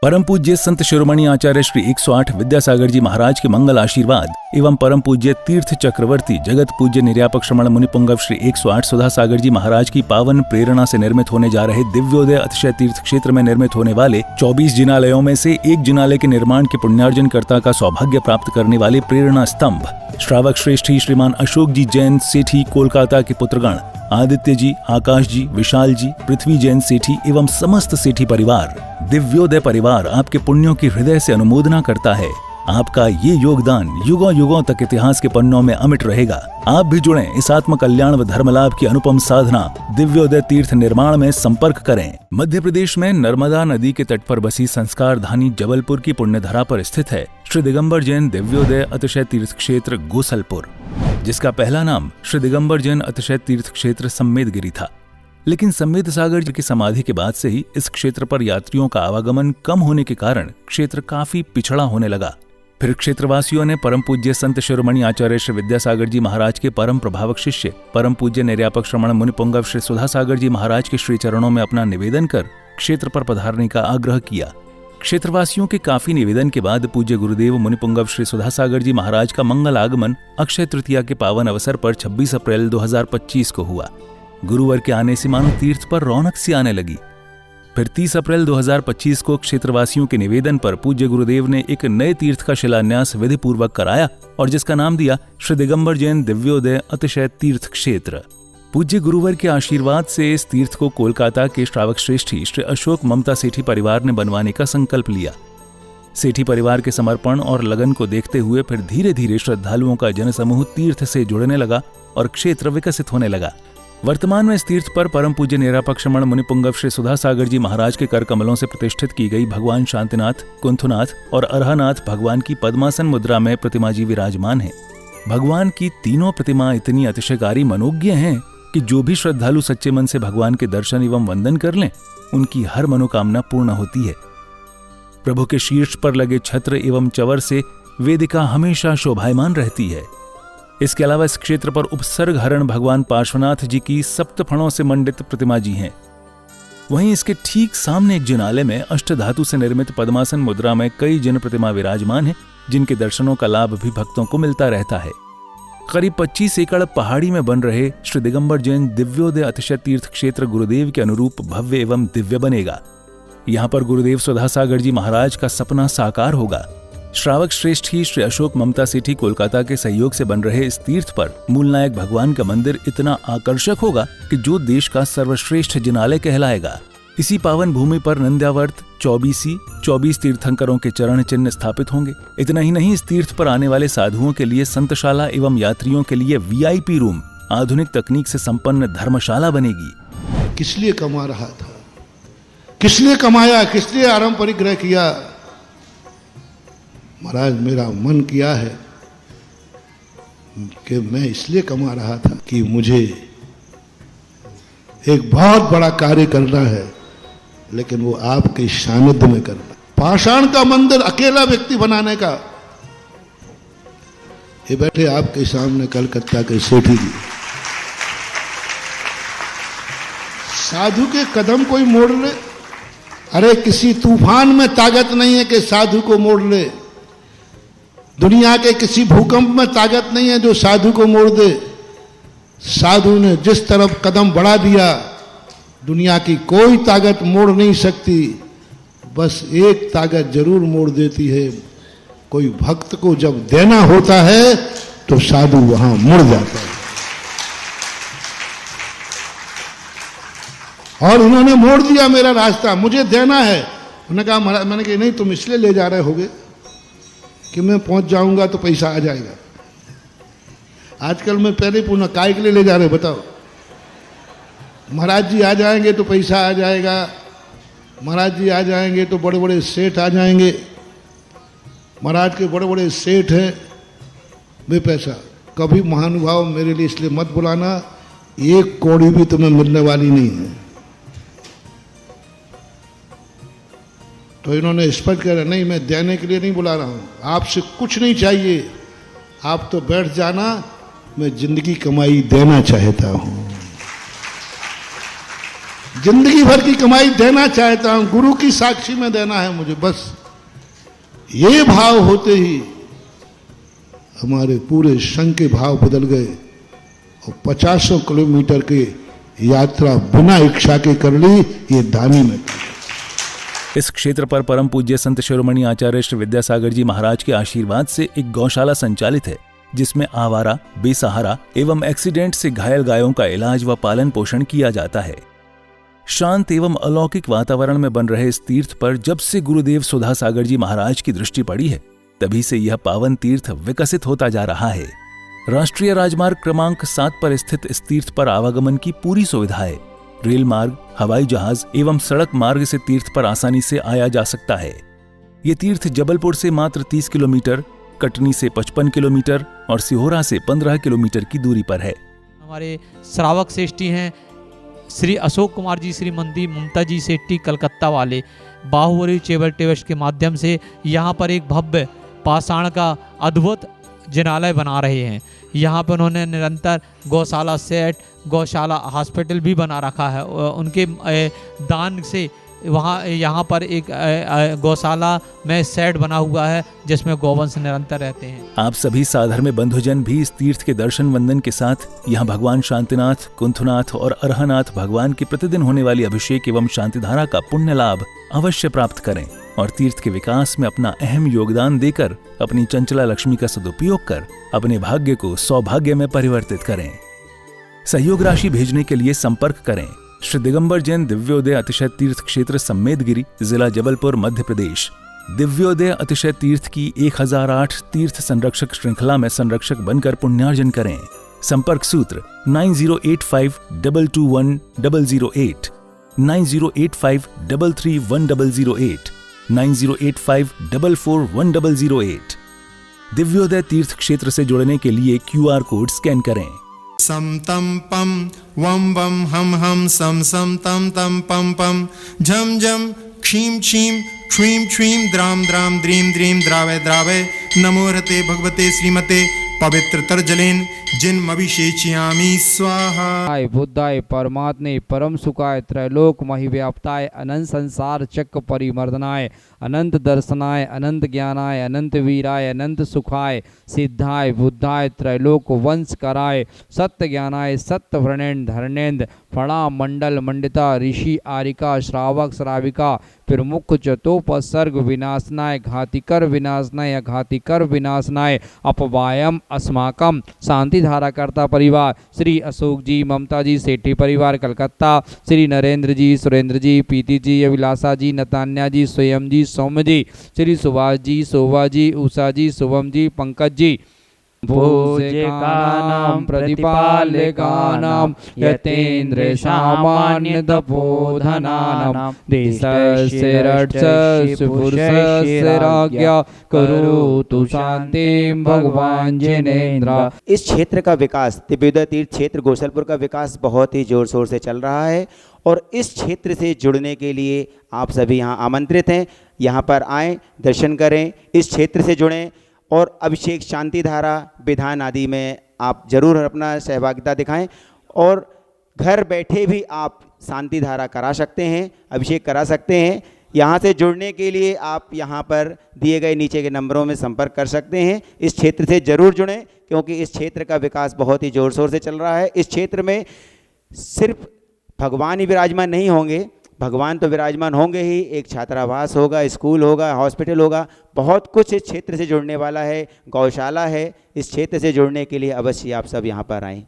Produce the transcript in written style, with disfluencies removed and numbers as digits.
परम पूज्य संत शिरोमणि आचार्य श्री 108 विद्यासागर जी महाराज के मंगल आशीर्वाद एवं परम पूज्य तीर्थ चक्रवर्ती जगत पूज्य निर्यापक श्रमण मुनिपुंगव श्री 108 सुधा सागर जी महाराज की पावन प्रेरणा से निर्मित होने जा रहे दिव्योदय अतिशय तीर्थ क्षेत्र में निर्मित होने वाले 24 जिनालयों में से एक जिनालय के निर्माण के पुण्यार्जन कर्ता का सौभाग्य प्राप्त करने वाले प्रेरणा स्तंभ श्रावक श्रेष्ठी श्रीमान अशोक जी जैन सेठी कोलकाता के पुत्रगण आदित्य जी, आकाश जी, विशाल जी, पृथ्वी जैन सेठी एवं समस्त सेठी परिवार, दिव्योदय परिवार आपके पुण्यों की हृदय से अनुमोदना करता है। आपका ये योगदान युगों युगों तक इतिहास के पन्नों में अमिट रहेगा। आप भी जुड़ें इस आत्म कल्याण व धर्म लाभ की अनुपम साधना दिव्योदय तीर्थ निर्माण में संपर्क करें। मध्य प्रदेश में नर्मदा नदी के तट पर बसी संस्कार धानी जबलपुर की पुण्यधरा पर स्थित है श्री दिगंबर जैन दिव्योदय अतिशय तीर्थ क्षेत्र गोसलपुर, जिसका पहला नाम श्री दिगंबर जैन अतिशय तीर्थ क्षेत्र सम्मेदगिरी था। लेकिन सम्मेद सागर जी की समाधि के बाद से ही इस क्षेत्र पर यात्रियों का आवागमन कम होने के कारण क्षेत्र काफी पिछड़ा होने लगा। फिर क्षेत्रवासियों ने परम पूज्य संत शिरोमणि आचार्य श्री विद्यासागर जी महाराज के परम प्रभावक शिष्य परम पूज्य निर्यापक श्रमण मुनिपुंगव श्री सुधा सागर जी महाराज के श्री चरणों में अपना निवेदन कर क्षेत्र पर पधारने का आग्रह किया। क्षेत्रवासियों के काफी निवेदन के बाद पूज्य गुरुदेव मुनिपुंगव श्री सुधा सागर जी महाराज का मंगल आगमन अक्षय तृतीया के पावन अवसर पर 26 अप्रैल 2025 को हुआ। गुरुवार के आने से मानो तीर्थ पर रौनक सी आने लगी। फिर 30 अप्रैल 2025 को क्षेत्रवासियों के निवेदन पर पूज्य गुरुदेव ने एक नए तीर्थ का शिलान्यास विधि पूर्वक कराया और जिसका नाम दिया श्री दिगंबर जैन दिव्योदय अतिशय तीर्थ क्षेत्र। पूज्य गुरुवर के आशीर्वाद से इस तीर्थ को कोलकाता के श्रावक श्रेष्ठी श्री अशोक ममता सेठी परिवार ने बनवाने का संकल्प लिया। सेठी परिवार के समर्पण और लगन को देखते हुए फिर धीरे धीरे श्रद्धालुओं का जनसमूह तीर्थ से जुड़ने लगा और क्षेत्र विकसित होने लगा। वर्तमान में इस तीर्थ पर परम पूज्य निर्यापक श्रमण मुनिपुंगव श्री सुधा सागर जी महाराज के कर कमलों से प्रतिष्ठित की गई भगवान शांतिनाथ, कुंथुनाथ और अरहनाथ भगवान की पद्मासन मुद्रा में प्रतिमा जी विराजमान है। भगवान की तीनों प्रतिमा इतनी अतिशयकारी मनोज्ञ हैं कि जो भी श्रद्धालु सच्चे मन से भगवान के दर्शन एवं वंदन कर लें, उनकी हर मनोकामना पूर्ण होती है। प्रभु के शीर्ष पर लगे छत्र एवं चवर से वेदिका हमेशा शोभायमान रहती है। इसके अलावा इस क्षेत्र पर उपसर्ग हरण भगवान पार्श्वनाथ जी की सप्तफणों से मंडित प्रतिमा जी हैं। वहीं इसके ठीक सामने एक जिनालय में अष्टधातु से निर्मित पद्मासन मुद्रा में कई जिन प्रतिमा विराजमान हैं, जिनके दर्शनों का लाभ भी भक्तों को मिलता रहता है। करीब 25 एकड़ पहाड़ी में बन रहे श्री दिगंबर जैन दिव्योदय अतिशय तीर्थ क्षेत्र गुरुदेव के अनुरूप भव्य एवं दिव्य बनेगा। यहाँ पर गुरुदेव सुधा सागर जी महाराज का सपना साकार होगा। श्रावक श्रेष्ठी श्री अशोक ममता सेठी कोलकाता के सहयोग से बन रहे इस तीर्थ पर मूलनायक भगवान का मंदिर इतना आकर्षक होगा कि जो देश का सर्वश्रेष्ठ जिनालय कहलाएगा। इसी पावन भूमि पर नंद्यावर्त 24 तीर्थंकरों के चरण चिन्ह स्थापित होंगे। इतना ही नहीं, इस तीर्थ पर आने वाले साधुओं के लिए संतशाला एवं यात्रियों के लिए VIP रूम, आधुनिक तकनीक से संपन्न धर्मशाला बनेगी। किस लिए कमा रहा था, किस लिए कमाया, किस लिए आराम परिग्रह किया? महाराज मेरा मन किया है कि मैं इसलिए कमा रहा था कि मुझे एक बहुत बड़ा कार्य करना है, लेकिन वो आपके सानिध्य में करना। पाषाण का मंदिर अकेला व्यक्ति बनाने का। ये बैठे आपके सामने कलकत्ता के सेठी जी, साधु के कदम कोई मोड़ ले। अरे किसी तूफान में ताकत नहीं है कि साधु को मोड़ ले। दुनिया के किसी भूकंप में ताकत नहीं है जो साधु को मोड़ दे। साधु ने जिस तरफ कदम बढ़ा दिया, दुनिया की कोई ताकत मोड़ नहीं सकती। बस एक ताकत जरूर मोड़ देती है, कोई भक्त को जब देना होता है तो साधु वहां मुड़ जाता है। और उन्होंने मोड़ दिया मेरा रास्ता, मुझे देना है। उन्होंने कहा महाराज, मैंने कहा नहीं, तुम इसलिए ले जा रहे होगे कि मैं पहुंच जाऊंगा तो पैसा आ जाएगा। आजकल मैं पहले पूछना काय के लिए ले जा रहे बताओ? महाराज जी आ जाएंगे तो पैसा आ जाएगा, महाराज जी आ जाएंगे तो बड़े बड़े सेठ आ जाएंगे, महाराज के बड़े बड़े सेठ हैं, वे पैसा। कभी महानुभाव मेरे लिए इसलिए मत बुलाना, एक कौड़ी भी तुम्हें मिलने वाली नहीं है। तो इन्होंने स्पष्ट कहा नहीं, मैं देने के लिए नहीं बुला रहा हूं, आपसे कुछ नहीं चाहिए, आप तो बैठ जाना, मैं जिंदगी कमाई देना चाहता हूं। जिंदगी भर की कमाई देना चाहता हूं, गुरु की साक्षी में देना है मुझे, बस ये भाव होते ही हमारे पूरे संघ के भाव बदल गए और 50 किलोमीटर की यात्रा बिना इच्छा के कर ली, ये दानी में। इस क्षेत्र पर परम पूज्य संत शिरोमणि आचार्य श्री विद्यासागर जी महाराज के आशीर्वाद से एक गौशाला संचालित है, जिसमें आवारा, बेसहारा एवं एक्सीडेंट से घायल गायों का इलाज व पालन पोषण किया जाता है। शांत एवं अलौकिक वातावरण में बन रहे इस तीर्थ पर जब से गुरुदेव सुधा सागर जी महाराज की दृष्टि पड़ी है, तभी से यह पावन तीर्थ विकसित होता जा रहा है। राष्ट्रीय राजमार्ग क्रमांक 7 पर स्थित इस तीर्थ पर आवागमन की पूरी सुविधा है। रेल मार्ग, हवाई जहाज एवं सड़क मार्ग से तीर्थ पर आसानी से आया जा सकता है। ये तीर्थ जबलपुर से मात्र 30 किलोमीटर, कटनी से 55 किलोमीटर और सिहोरा से 15 किलोमीटर की दूरी पर है। हमारे श्रावक श्रेष्ठी हैं श्री अशोक कुमार जी, श्रीमती ममता जी सेट्टी कलकत्ता वाले, बाहुबली चेबल टेवश के माध्यम से यहाँ पर एक भव्य पाषाण का अद्भुत जिनालय बना रहे हैं। यहाँ पर उन्होंने निरंतर गौशाला सेट, गौशाला हॉस्पिटल भी बना रखा है। उनके दान से वहाँ यहाँ पर एक गौशाला में सेट बना हुआ है जिसमें गौवंश निरंतर रहते हैं। आप सभी साधर्म्य बंधुजन भी इस तीर्थ के दर्शन वंदन के साथ यहाँ भगवान शांतिनाथ, कुंथनाथ और अरहनाथ भगवान की प्रतिदिन होने वाली अभिषेक एवं शांतिधारा का पुण्य लाभ अवश्य प्राप्त करें और तीर्थ के विकास में अपना अहम योगदान देकर अपनी चंचला लक्ष्मी का सदुपयोग कर अपने भाग्य को सौभाग्य में परिवर्तित करें। सहयोग राशि भेजने के लिए संपर्क करें श्री दिगंबर जैन दिव्योदय अतिशय तीर्थ क्षेत्र सम्मेदगिरी, जिला जबलपुर, मध्य प्रदेश। दिव्योदय अतिशय तीर्थ की 1008 तीर्थ संरक्षक श्रृंखला में संरक्षक बनकर पुण्यार्जन करें। संपर्क सूत्र 9085221008, 9085331008, 9085441008। दिव्योदय तीर्थ क्षेत्र से जुड़ने के लिए QR कोड स्कैन करें। सम तम पम वम वम हम सम सम तम तम पम पम झम झम क्षीम क्षीम क्ष्वीम क्ष्वीम द्राम द्राम द्रीम द्रीम द्रावय द्रावय नमो हते भगवते श्रीमते पवित्रतर जलेन जिन्मभिषेचयामि स्वाहा। बुद्धाय परमात्मे परम सुखाय त्रैलोक महिव्याप्ताय अनंत संसार चक्र परिमर्दनाय अनंत दर्शनाय अनंत ज्ञानाय अनंत वीराय अनंत सुखाय सिद्धाय बुद्धाय त्रैलोक वंश कराय सत्य ज्ञानाय सत्य व्रणेन्द्र धरणेन्द्र फणा मंडल मंडिता ऋषि आरिका श्रावक श्राविका प्रमुख चतोपसर्ग विनाशनाय घातिकर विनाशनाय घातिकर विनाशनाय अपवायम अस्माकम शांति धाराकर्ता परिवार श्री अशोक जी, ममता जी सेठी परिवार कलकत्ता, श्री नरेंद्र जी, सुरेंद्र जी, पीति जी, अभिलाषा जी, नतान्या जी, स्वयं जी, सौम्य जी, श्री सुभाष जी, शोभा जी, उषा जी, शुभम जी, पंकज जी। भूषिकानां प्रतिपालकानां यतेन्द्र सामान्य तपोधनानां देशस्य रक्षस्य पुरुषस्य राज्ञा करोतु शांतिं भगवान जिनेन्द्र। इस क्षेत्र का विकास, दिव्योदय तीर्थ क्षेत्र गोसलपुर का विकास बहुत ही जोर शोर से चल रहा है और इस क्षेत्र से जुड़ने के लिए आप सभी यहाँ आमंत्रित हैं। यहाँ पर आएँ, दर्शन करें, इस क्षेत्र से जुड़ें और अभिषेक, शांति धारा, विधान आदि में आप जरूर अपना सहभागिता दिखाएं और घर बैठे भी आप शांति धारा करा सकते हैं, अभिषेक करा सकते हैं। यहाँ से जुड़ने के लिए आप यहाँ पर दिए गए नीचे के नंबरों में संपर्क कर सकते हैं। इस क्षेत्र से ज़रूर जुड़ें क्योंकि इस क्षेत्र का विकास बहुत ही ज़ोर शोर से चल रहा है। इस क्षेत्र में सिर्फ भगवान ही विराजमान नहीं होंगे, भगवान तो विराजमान होंगे ही, एक छात्रावास होगा, स्कूल होगा, हॉस्पिटल होगा, बहुत कुछ इस क्षेत्र से जुड़ने वाला है, गौशाला है। इस क्षेत्र से जुड़ने के लिए अवश्य आप सब यहाँ पर आएँ।